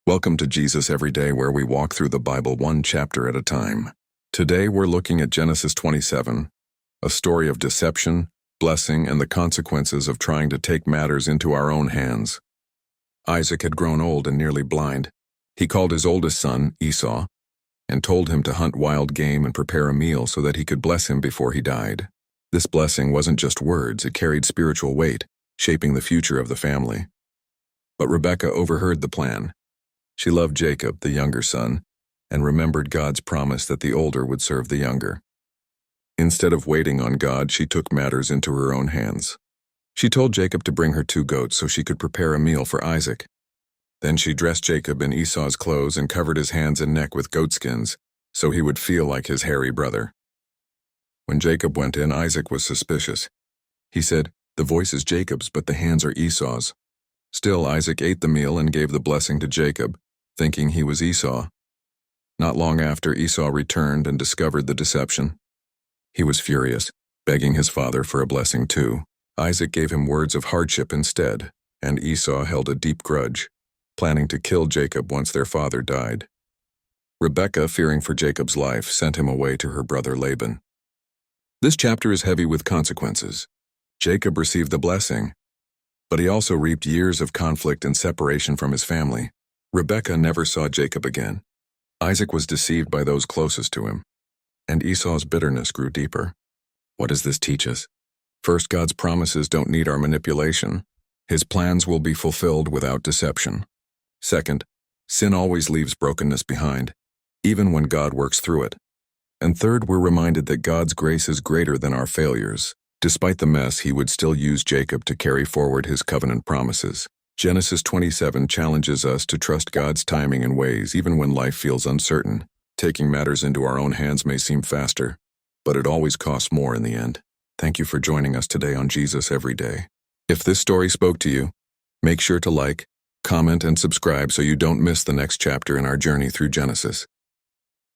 Welcome to Jesus Every Day, where we walk through the Bible one chapter at a time. Today we're looking at Genesis 27, a story of deception, blessing, and the consequences of trying to take matters into our own hands. Isaac had grown old and nearly blind. He called his oldest son, Esau, and told him to hunt wild game and prepare a meal so that he could bless him before he died. This blessing wasn't just words, it carried spiritual weight, shaping the future of the family. But Rebekah overheard the plan. She loved Jacob, the younger son, and remembered God's promise that the older would serve the younger. Instead of waiting on God, she took matters into her own hands. She told Jacob to bring her 2 goats so she could prepare a meal for Isaac. Then she dressed Jacob in Esau's clothes and covered his hands and neck with goatskins so he would feel like his hairy brother. When Jacob went in, Isaac was suspicious. He said, "The voice is Jacob's, but the hands are Esau's." Still, Isaac ate the meal and gave the blessing to Jacob, thinking he was Esau. Not long after, Esau returned and discovered the deception. He was furious, begging his father for a blessing too. Isaac gave him words of hardship instead, and Esau held a deep grudge, planning to kill Jacob once their father died. Rebekah, fearing for Jacob's life, sent him away to her brother Laban. This chapter is heavy with consequences. Jacob received the blessing, but he also reaped years of conflict and separation from his family. Rebekah never saw Jacob again. Isaac was deceived by those closest to him, and Esau's bitterness grew deeper. What does this teach us? First, God's promises don't need our manipulation. His plans will be fulfilled without deception. Second, sin always leaves brokenness behind, even when God works through it. And third, we're reminded that God's grace is greater than our failures. Despite the mess, he would still use Jacob to carry forward his covenant promises. Genesis 27 challenges us to trust God's timing and ways even when life feels uncertain. Taking matters into our own hands may seem faster, but it always costs more in the end. Thank you for joining us today on Jesus Every Day. If this story spoke to you, make sure to like, comment, and subscribe so you don't miss the next chapter in our journey through Genesis.